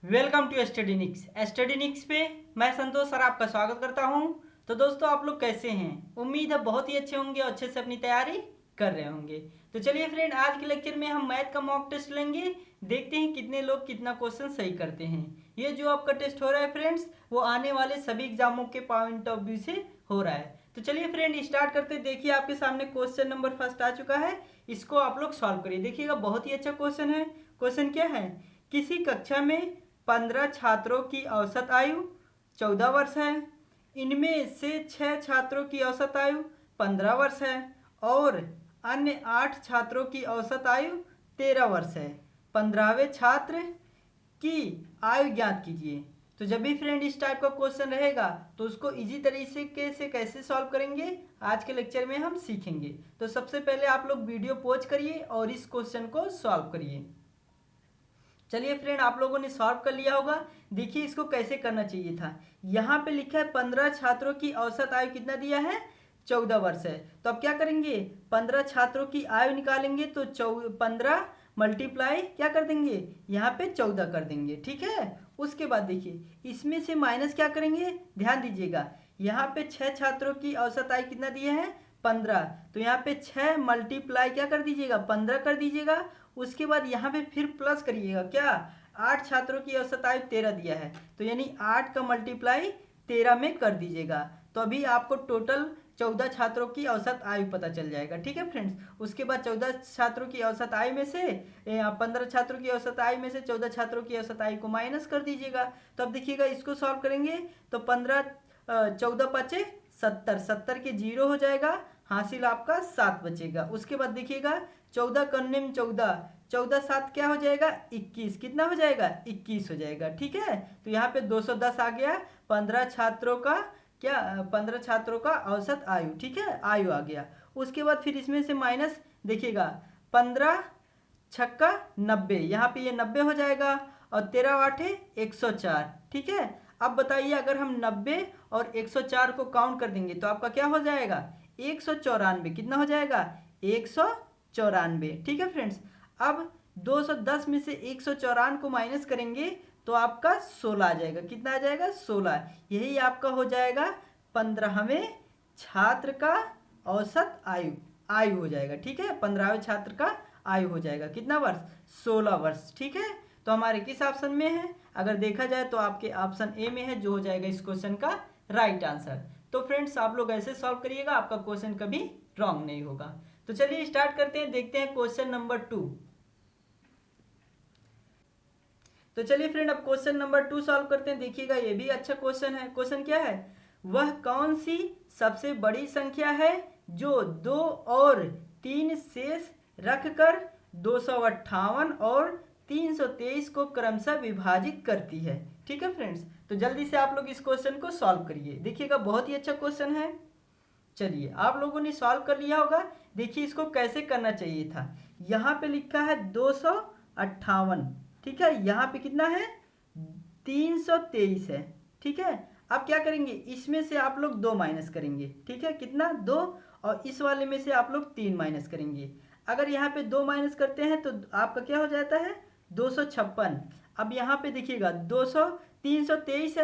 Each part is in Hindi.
वेलकम टू स्टडीनिक्स पे मैं संतोष सर आपका स्वागत करता हूं। तो दोस्तों आप लोग कैसे हैं? उम्मीद है बहुत ही अच्छे होंगे और अच्छे से अपनी तैयारी कर रहे होंगे। तो चलिए फ्रेंड, आज के लेक्चर में हम मैथ का मॉक टेस्ट लेंगे। देखते हैं कितने लोग कितना क्वेश्चन सही करते हैं। ये जो आपका टेस्ट हो रहा है फ्रेंड्स, वो आने वाले सभी एग्जामों के पॉइंट ऑफ व्यू से हो रहा है। तो चलिए फ्रेंड स्टार्ट करते हैं। देखिए आपके सामने क्वेश्चन नंबर फर्स्ट आ चुका है। इसको आप लोग सॉल्व करिए। देखिएगा बहुत ही अच्छा क्वेश्चन है। क्वेश्चन क्या है? किसी कक्षा में 15 छात्रों की औसत आयु 14 वर्ष है। इनमें से 6 छात्रों की औसत आयु 15 वर्ष है और अन्य 8 छात्रों की औसत आयु 13 वर्ष है। 15वें छात्र की आयु ज्ञात कीजिए। तो जब भी फ्रेंड इस टाइप का क्वेश्चन रहेगा तो उसको इजी तरीके से कैसे सॉल्व करेंगे आज के लेक्चर में हम सीखेंगे। तो सबसे पहले आप लोग वीडियो पॉज करिए और इस क्वेश्चन को सॉल्व करिए। चलिए फ्रेंड, आप लोगों ने सॉल्व कर लिया होगा। देखिए इसको कैसे करना चाहिए था। यहाँ पे लिखा है 15 छात्रों की औसत आयु कितना दिया है? 14 वर्ष है। तो अब क्या करेंगे? 15 छात्रों की आयु निकालेंगे तो 15 मल्टीप्लाई क्या कर देंगे? यहाँ पे 14 कर देंगे। ठीक है। उसके बाद देखिए इसमें से माइनस क्या करेंगे, ध्यान दीजिएगा। यहाँ पे 6 छात्रों की औसत आयु कितना दिया है? 15। तो यहाँ पे 6 मल्टीप्लाई क्या कर दीजिएगा? 15 कर दीजिएगा। उसके बाद यहाँ पे फिर प्लस करिएगा। क्या? 8 छात्रों की औसत आयु 13 दिया है, तो यानी 8 का मल्टीप्लाई 13 में कर दीजिएगा। तो अभी आपको टोटल 14 छात्रों की औसत आयु पता चल जाएगा। ठीक है फ्रेंड्स। उसके बाद 14 छात्रों की औसत आयु में से 15 छात्रों की औसत आयु में से 14 छात्रों की औसत आयु को माइनस कर दीजिएगा। तो अब देखिएगा इसको सॉल्व करेंगे तो 15 14 पचे 70, 70 के 0 हो जाएगा। हासिल आपका 7 बचेगा। उसके बाद देखिएगा 14 करने में 14, 14 7 क्या हो जाएगा? 21। कितना हो जाएगा? 21 हो जाएगा। ठीक है। तो यहाँ पे 210 आ गया। 15 छात्रों का क्या? 15 छात्रों का औसत आयु। ठीक है, आयु आ गया। उसके बाद फिर इसमें से माइनस देखिएगा 15 छक्का 90, यहाँ पे ये 90 हो जाएगा और 13 आठे 104। ठीक है। अब बताइए अगर हम 90 और 104 को काउंट कर देंगे तो आपका क्या हो जाएगा? 194। कितना हो जाएगा? 194। ठीक है फ्रेंड्स। अब 210 में से 194 को माइनस करेंगे तो आपका 16 आ जाएगा। कितना आ जाएगा? 16। यही आपका हो जाएगा 15वें छात्र का औसत आयु आयु हो जाएगा। ठीक है, 15वें छात्र का आयु हो जाएगा कितना वर्ष? 16 वर्ष। ठीक है। तो हमारे किस ऑप्शन में है? अगर देखा जाए तो आपके ऑप्शन ए में है, जो हो जाएगा इस क्वेश्चन का राइट आंसर। तो फ्रेंड्स आप लोग ऐसे सॉल्व करिएगा, आपका क्वेश्चन कभी रॉन्ग नहीं होगा। तो चलिए स्टार्ट करते हैं, देखते हैं क्वेश्चन नंबर 2। तो चलिए फ्रेंड अब क्वेश्चन नंबर 2 सॉल्व करते हैं। देखिएगा ये भी अच्छा क्वेश्चन है। क्वेश्चन क्या है? वह कौन सी सबसे बड़ी संख्या है जो 2 और 3 शेष रखकर 258 और 323 को क्रमशः विभाजित करती है? ठीक है फ्रेंड्स। तो जल्दी से आप लोग इस क्वेश्चन को सॉल्व करिए। देखिएगा बहुत ही अच्छा क्वेश्चन है। चलिए आप लोगों ने सॉल्व कर लिया होगा। देखिए इसको कैसे करना चाहिए था। यहाँ पे लिखा है 258। ठीक है, यहाँ पे कितना है? 323 है। ठीक है। अब क्या करेंगे? इसमें से आप लोग 2 माइनस करेंगे। ठीक है, कितना? 2। और इस वाले में से आप लोग 3 माइनस करेंगे। अगर यहाँ पे 2 माइनस करते हैं तो आपका क्या हो जाता है? 256। अब यहाँ पे देखिएगा 323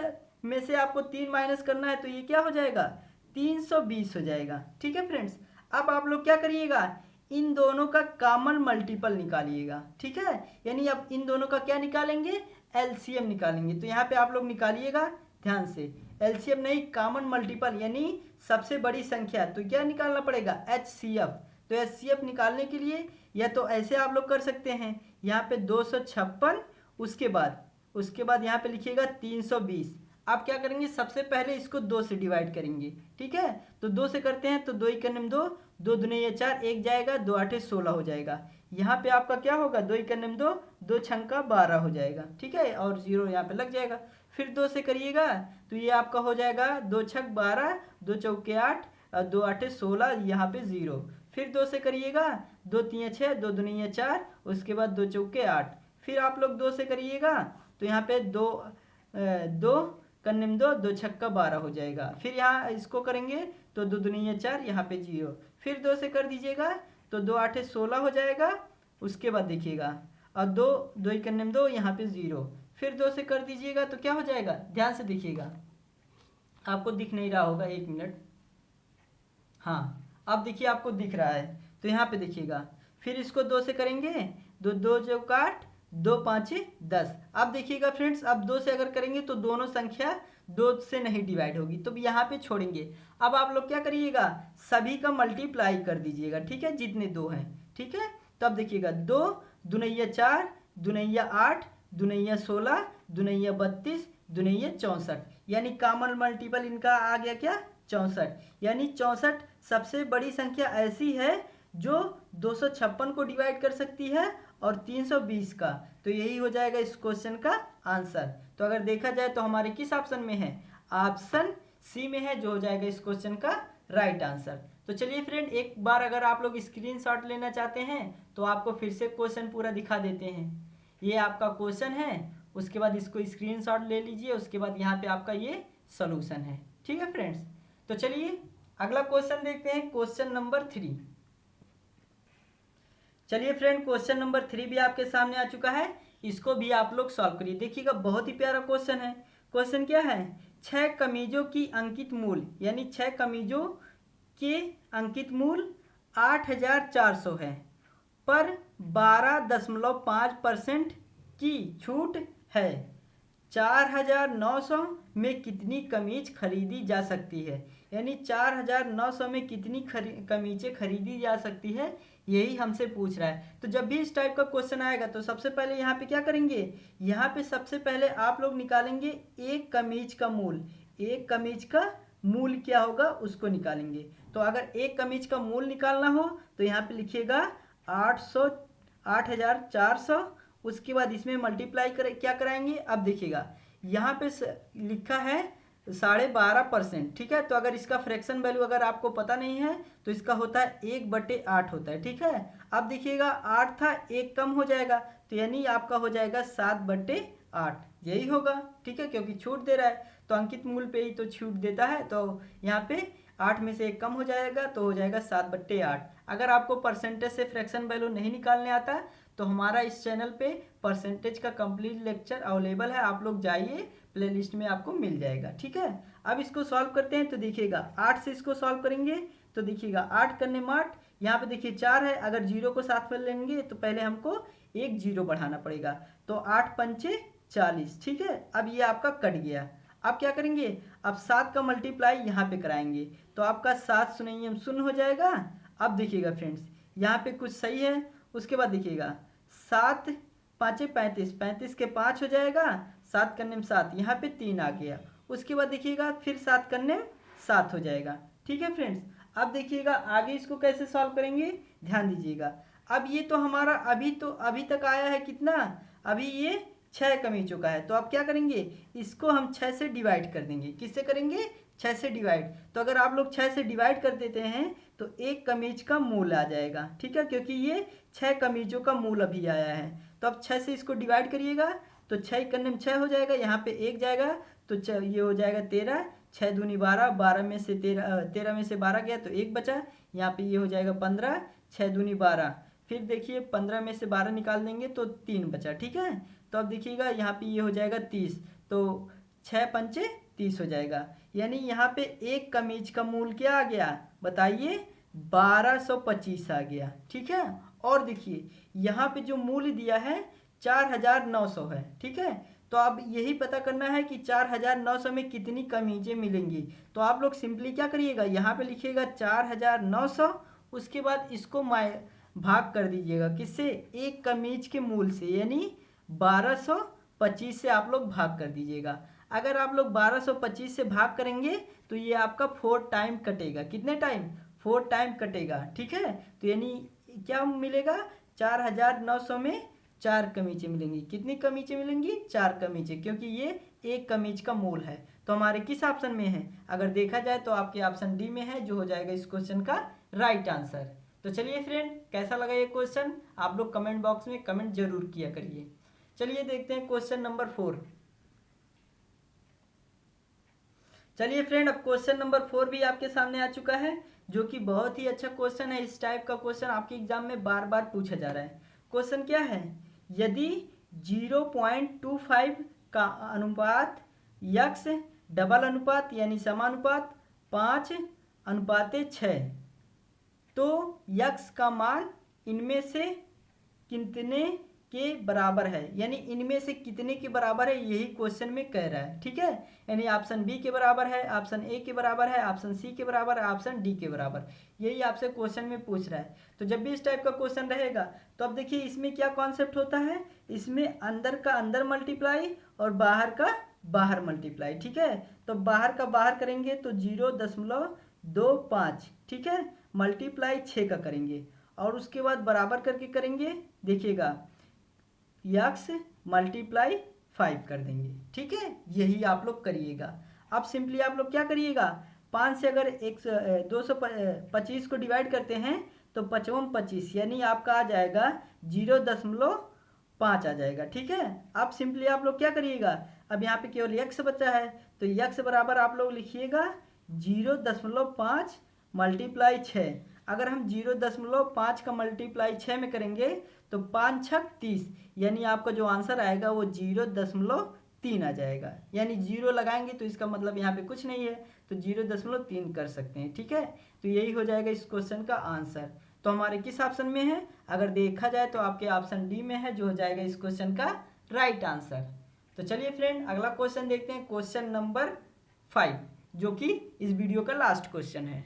में से आपको 3 माइनस करना है तो ये क्या हो जाएगा? 320 हो जाएगा। ठीक है फ्रेंड्स। अब आप लोग क्या करिएगा? इन दोनों का कॉमन मल्टीपल निकालिएगा। ठीक है, यानी अब इन दोनों का क्या निकालेंगे? एलसीएम निकालेंगे। तो यहाँ पे आप लोग निकालिएगा ध्यान से। एलसीएम नहीं, कॉमन मल्टीपल यानी सबसे बड़ी संख्या। तो क्या निकालना पड़ेगा? एचसीएफ। तो एचसीएफ निकालने के लिए या तो ऐसे आप लोग कर सकते हैं, यहाँ पे 256, उसके बाद यहाँ पे लिखिएगा 320। आप क्या करेंगे? सबसे पहले इसको 2 से डिवाइड करेंगे। ठीक है, तो 2 से करते हैं तो 2 1 2, 2 दूनी 4, 1 जाएगा, 2 8 16 हो जाएगा। यहाँ पे आपका क्या होगा? 2 1 2, 2 छंका 12 हो जाएगा। ठीक है, और 0 यहाँ पे लग जाएगा। फिर 2 से करिएगा तो ये आपका हो जाएगा 2 छक 12, 2 चौके 8, 2 8 16, यहाँ पे 0। फिर 2 से करिएगा 2 3 6, 2 दूनी 4, उसके बाद 2 चौके 8। फिर आप लोग 2 से करिएगा तो यहाँ पे 2 2 कन्ने में 2, 2 छक्का 12 हो जाएगा। फिर यहाँ इसको करेंगे तो 2 दूनी 4, यहाँ पे 0। फिर 2 से कर दीजिएगा तो 2 8 16 हो जाएगा। उसके बाद देखिएगा और 2 2 एक करने में 2, यहाँ पे 0, फिर 2 से कर दीजिएगा तो क्या हो जाएगा, ध्यान से देखिएगा, आपको दिख नहीं रहा होगा, 1 मिनट, हाँ अब देखिए आपको दिख रहा है, तो यहाँ पे देखिएगा, फिर इसको 2 से करेंगे, 2 2 चौक 8, 2 5 10। अब देखिएगा फ्रेंड्स, अब 2 से अगर करेंगे तो दोनों संख्या 2 से नहीं डिवाइड होगी, तो यहाँ पे छोड़ेंगे। अब आप लोग क्या करिएगा, सभी का मल्टीप्लाई कर दीजिएगा, ठीक है, जितने 2 हैं, ठीक है। तो अब देखिएगा 2 दूनैया 4, दूनैया 8, दूनैया 16, दूनैया 32, दूनैया 64, यानी कॉमन मल्टीपल इनका आ गया क्या, 64। यानी 64 सबसे बड़ी संख्या ऐसी है जो 256 को डिवाइड कर सकती है और 320 का, तो यही हो जाएगा इस क्वेश्चन का आंसर। तो अगर देखा जाए तो हमारे किस ऑप्शन में है, ऑप्शन सी में है, जो हो जाएगा इस क्वेश्चन का राइट आंसर। तो चलिए फ्रेंड, एक बार अगर आप लोग स्क्रीनशॉट लेना चाहते हैं तो आपको फिर से क्वेश्चन पूरा दिखा देते हैं। ये आपका क्वेश्चन है, उसके बाद इसको स्क्रीनशॉट ले लीजिए, उसके बाद यहाँ पे आपका ये सोल्यूशन है, ठीक है फ्रेंड्स। तो चलिए अगला क्वेश्चन देखते हैं, क्वेश्चन नंबर 3। चलिए फ्रेंड, क्वेश्चन नंबर 3 भी आपके सामने आ चुका है, इसको भी आप लोग सॉल्व करिए। देखिएगा बहुत ही प्यारा क्वेश्चन है। क्वेश्चन क्या है, 6 कमीजों की अंकित मूल्य, यानी 6 कमीजों के अंकित मूल्य 8400 है, पर 12.5% की छूट है। 4900 में कितनी कमीज खरीदी जा सकती है, यानी 4900 में कितनी कमीजें खरीदी जा सकती है, यही हमसे पूछ रहा है। तो जब भी इस टाइप का क्वेश्चन आएगा तो सबसे पहले यहाँ पे क्या करेंगे, यहाँ पे सबसे पहले आप लोग निकालेंगे एक कमीज का मूल्य। एक कमीज का मूल्य क्या होगा उसको निकालेंगे। तो अगर एक कमीज का मूल्य निकालना हो तो यहाँ पे लिखिएगा 8400, उसके बाद इसमें मल्टीप्लाई क्या कराएंगे। अब देखिएगा यहाँ पे लिखा है 12.5%, ठीक है। तो अगर इसका फ्रैक्शन वैल्यू अगर आपको पता नहीं है तो इसका होता है 1/8 होता है, ठीक है। अब देखिएगा 8 था, 1 कम हो जाएगा, तो यानी आपका हो जाएगा 7/8, यही होगा, ठीक है, क्योंकि छूट दे रहा है तो अंकित मूल्य पे ही तो छूट देता है। तो यहाँ पे 8 में से 1 कम हो जाएगा तो हो जाएगा 7/8। अगर आपको परसेंटेज से फ्रैक्शन वैल्यू नहीं निकालने आता तो हमारा इस चैनल पे परसेंटेज का कंप्लीट लेक्चर अवेलेबल है, आप लोग जाइए, प्लेलिस्ट में आपको मिल जाएगा, ठीक है। अब इसको सॉल्व करते हैं। तो देखिएगा 8 से इसको सॉल्व करेंगे तो देखिएगा 8 करने में 8, यहाँ पे देखिए 4 है, अगर 0 को साथ में लेंगे तो पहले हमको एक 0 बढ़ाना पड़ेगा, तो 8 पंचे 40, ठीक है। अब ये आपका कट गया। अब क्या करेंगे, अब 7 का मल्टीप्लाई यहाँ पे कराएंगे तो आपका 7 शून्य शून्य हो जाएगा। अब देखिएगा फ्रेंड्स, यहाँ पे कुछ सही है, उसके बाद देखिएगा 7 पाँचे 35, 35 के 5 हो जाएगा, 7 करने में 7, यहाँ पे 3 आ गया। उसके बाद देखिएगा फिर 7 करने में 7 हो जाएगा, ठीक है फ्रेंड्स। अब देखिएगा आगे इसको कैसे सॉल्व करेंगे, ध्यान दीजिएगा। अब ये तो हमारा अभी तक आया है कितना, अभी ये 6 कम ही चुका है, तो अब क्या करेंगे, इसको हम 6 से डिवाइड कर देंगे। किससे करेंगे, 6 से डिवाइड। तो अगर आप लोग 6 से डिवाइड कर देते हैं तो एक कमीज का मूल आ जाएगा, ठीक है, क्योंकि ये 6 कमीजों का मूल अभी आया है। तो अब 6 से इसको डिवाइड करिएगा तो 6 करने में 6 हो जाएगा, यहाँ पे 1 जाएगा तो ये हो जाएगा 13, 6 दूनी 12, 12 में से 13 में से 12 गया तो 1 बचा, यहाँ पे ये हो जाएगा 15, 6 दूनी 12, फिर देखिए 15 में से 12 निकाल देंगे तो 3 बचा, ठीक है। तो अब देखिएगा यहाँ पे ये हो जाएगा 30, तो 6 पंचे 30 हो जाएगा, यानी यहाँ पे एक कमीज का मूल क्या आ गया बताइए, 1225 आ गया, ठीक है। और देखिए यहाँ पे जो मूल्य दिया है 4900 है, ठीक है। तो अब यही पता करना है कि 4900 में कितनी कमीजें मिलेंगी। तो आप लोग सिंपली क्या करिएगा, यहाँ पे लिखिएगा 4900, उसके बाद इसको भाग कर दीजिएगा किससे, एक कमीज के मूल से, यानी 1225 से आप लोग भाग कर दीजिएगा। अगर आप लोग 1225 से भाग करेंगे तो ये आपका 4 टाइम कटेगा। कितने टाइम, 4 टाइम कटेगा, ठीक है। तो यानी क्या मिलेगा, 4900 में 4 कमीजें मिलेंगी। कितनी कमीजें मिलेंगी, 4 कमीजें, क्योंकि ये एक कमीज का मूल है। तो हमारे किस ऑप्शन में है, अगर देखा जाए तो आपके ऑप्शन डी में है, जो हो जाएगा इस क्वेश्चन का राइट आंसर। तो चलिए फ्रेंड, कैसा लगा ये क्वेश्चन, आप लोग कमेंट बॉक्स में कमेंट जरूर किया करिए। चलिए देखते हैं क्वेश्चन नंबर 4। चलिए फ्रेंड, अब क्वेश्चन नंबर 4 भी आपके सामने आ चुका है, जो कि बहुत ही अच्छा क्वेश्चन है। इस टाइप का क्वेश्चन आपके एग्जाम में बार बार पूछा जा रहा है। क्वेश्चन क्या है, यदि 0.25 का अनुपात यक्स डबल अनुपात यानी समानुपात 5:6 तो यक्स का मान इनमें से कितने के बराबर है, यानी इनमें से कितने के बराबर है, यही क्वेश्चन में कह रहा है। ठीक है, यानी ऑप्शन बी के बराबर है, ऑप्शन ए के बराबर है, ऑप्शन सी के बराबर है, ऑप्शन डी के बराबर, यही आपसे क्वेश्चन में पूछ रहा है। तो जब भी इस टाइप का क्वेश्चन रहेगा तो अब देखिए इसमें क्या कॉन्सेप्ट होता है, इसमें अंदर का अंदर मल्टीप्लाई और बाहर का बाहर मल्टीप्लाई। ठीक है, तो बाहर का बाहर करेंगे तो 0.25, ठीक है, मल्टीप्लाई 6 का करेंगे और उसके बाद बराबर करके करेंगे, देखिएगा यक्स मल्टीप्लाई 5 कर देंगे। ठीक है, यही आप लोग करिएगा। अब सिंपली आप लोग क्या करिएगा, 5 से अगर 225 को डिवाइड करते हैं तो 55 25 यानी आपका आ जाएगा 0.5 आ जाएगा। ठीक है, अब सिंपली आप लोग क्या करिएगा, अब यहाँ पे केवल यक्स बचा है तो यक्स बराबर आप लोग लिखिएगा 0.5 मल्टीप्लाई 6। अगर हम 0.5 का मल्टीप्लाई 6 में करेंगे तो 5 छक 30 यानी आपका जो आंसर आएगा वो 0.3 आ जाएगा, यानी 0 लगाएंगे तो इसका मतलब यहाँ पे कुछ नहीं है तो 0.3 कर सकते हैं। ठीक है, तो यही हो जाएगा इस क्वेश्चन का आंसर। तो हमारे किस ऑप्शन में है, अगर देखा जाए तो आपके ऑप्शन डी में है, जो हो जाएगा इस क्वेश्चन का राइट आंसर। तो चलिए फ्रेंड अगला क्वेश्चन देखते हैं, क्वेश्चन नंबर 5, जो कि इस वीडियो का लास्ट क्वेश्चन है।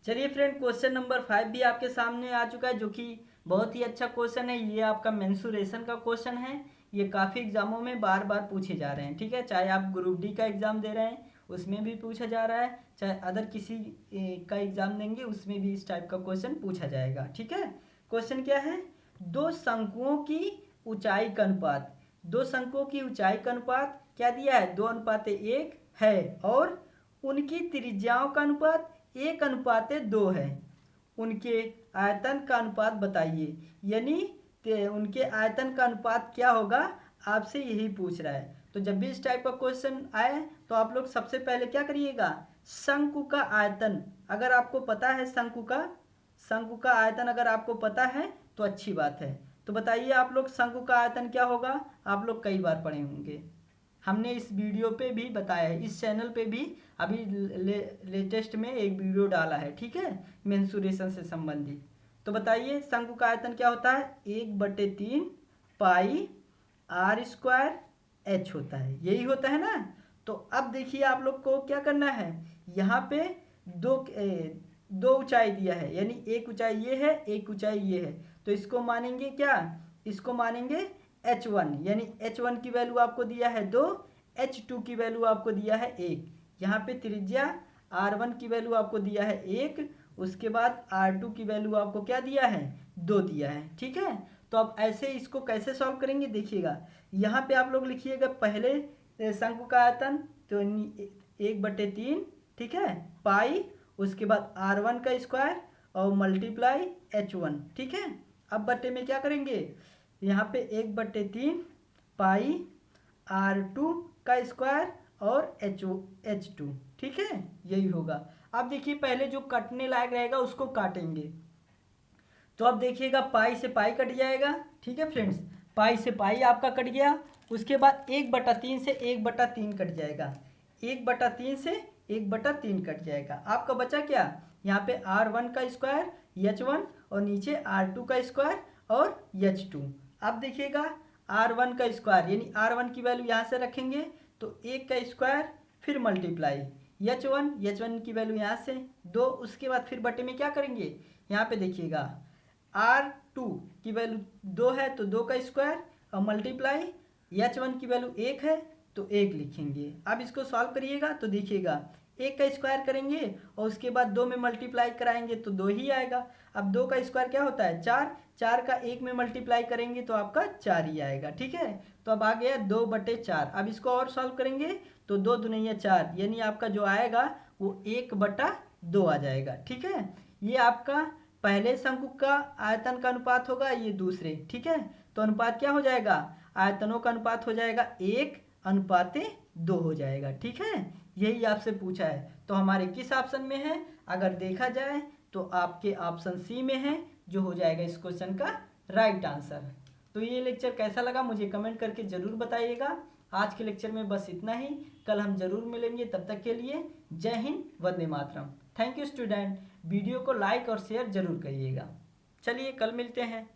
चलिए फ्रेंड क्वेश्चन नंबर 5 भी आपके सामने आ चुका है, जो कि बहुत ही अच्छा क्वेश्चन है। ये आपका मेंसुरेशन का क्वेश्चन है, ये काफ़ी एग्जामों में बार बार पूछे जा रहे हैं। ठीक है, चाहे आप ग्रुप डी का एग्ज़ाम दे रहे हैं उसमें भी पूछा जा रहा है, चाहे अदर किसी का एग्ज़ाम देंगे उसमें भी इस टाइप का क्वेश्चन पूछा जाएगा। ठीक है, क्वेश्चन क्या है, दो शंकुओं की ऊंचाई का अनुपात, दो शंकुओं की ऊंचाई का अनुपात क्या दिया है, 2:1 है और उनकी त्रिज्याओं का अनुपात 1:2 है, उनके आयतन का अनुपात बताइए। यानी उनके आयतन का अनुपात क्या होगा, आपसे यही पूछ रहा है। तो जब भी इस टाइप का क्वेश्चन आए तो आप लोग सबसे पहले क्या करिएगा, शंकु का आयतन अगर आपको पता है, शंकु का आयतन अगर आपको पता है तो अच्छी बात है। तो बताइए आप लोग शंकु का आयतन क्या होगा, आप लोग कई बार पढ़े होंगे, हमने इस वीडियो पे भी बताया है, इस चैनल पे भी अभी लेटेस्ट में एक वीडियो डाला है। ठीक है, मेंसुरेशन से संबंधित। तो बताइए शंकु का आयतन क्या होता है, 1/3 पाई r² h होता है, यही होता है ना। तो अब देखिए आप लोग को क्या करना है, यहाँ पे दो ऊंचाई दिया है, यानी एक ऊंचाई ये है एक ऊंचाई ये है, तो इसको मानेंगे क्या, इसको मानेंगे h1, यानी h1 की वैल्यू आपको दिया है 2, h2 की वैल्यू आपको दिया है 1, यहाँ पे त्रिज्या r1 की वैल्यू आपको दिया है 1, उसके बाद r2 की वैल्यू आपको क्या दिया है, 2 दिया है। ठीक है, तो अब ऐसे इसको कैसे सॉल्व करेंगे, देखिएगा यहाँ पे आप लोग लिखिएगा पहले शंकु का आयतन तो 1/3, ठीक है, पाई, उसके बाद r1 का स्क्वायर और मल्टीप्लाई h1। ठीक है, अब बट्टे में क्या करेंगे, यहाँ पे 1/3 पाई r2 का स्क्वायर और h2। ठीक है, यही होगा। अब देखिए पहले जो कटने लायक रहेगा उसको काटेंगे, तो अब देखिएगा पाई से पाई कट जाएगा। ठीक है फ्रेंड्स, पाई से पाई आपका कट गया, उसके बाद 1/3 से 1/3 कट जाएगा, 1/3 से 1/3 कट जाएगा, आपका बचा क्या, यहाँ पे r1 का स्क्वायर h1 और नीचे r2 का स्क्वायर और h2। अब देखिएगा r1 का स्क्वायर यानी r1 की वैल्यू यहाँ से रखेंगे तो 1 का स्क्वायर फिर मल्टीप्लाई h1 की वैल्यू यहाँ से 2, उसके बाद फिर बटे में क्या करेंगे, यहाँ पे देखिएगा r2 की वैल्यू 2 है तो 2 का स्क्वायर और मल्टीप्लाई h1 की वैल्यू 1 है तो 1 लिखेंगे। अब इसको सॉल्व करिएगा तो देखिएगा 1 का स्क्वायर करेंगे और उसके बाद 2 में मल्टीप्लाई कराएंगे तो 2 ही आएगा। अब 2 का स्क्वायर क्या होता है 4, 4 का 1 में मल्टीप्लाई करेंगे तो आपका 4 ही आएगा। ठीक है, तो अब आ गया 2/4। अब इसको और सॉल्व करेंगे तो 2 दूनी 4 यानी आपका जो आएगा वो 1/2 आ जाएगा। ठीक है, ये आपका पहले शंकु का आयतन का अनुपात होगा, ये दूसरे। ठीक है, तो अनुपात क्या हो जाएगा, आयतनों का अनुपात हो जाएगा 1:2 हो जाएगा। ठीक है, यही आपसे पूछा है। तो हमारे किस ऑप्शन में है, अगर देखा जाए तो आपके ऑप्शन सी में है, जो हो जाएगा इस क्वेश्चन का राइट आंसर। तो ये लेक्चर कैसा लगा मुझे कमेंट करके ज़रूर बताइएगा। आज के लेक्चर में बस इतना ही, कल हम ज़रूर मिलेंगे, तब तक के लिए जय Hind, Vande Mataram. Thank you student, video को लाइक और शेयर ज़रूर करिएगा। चलिए कल मिलते हैं।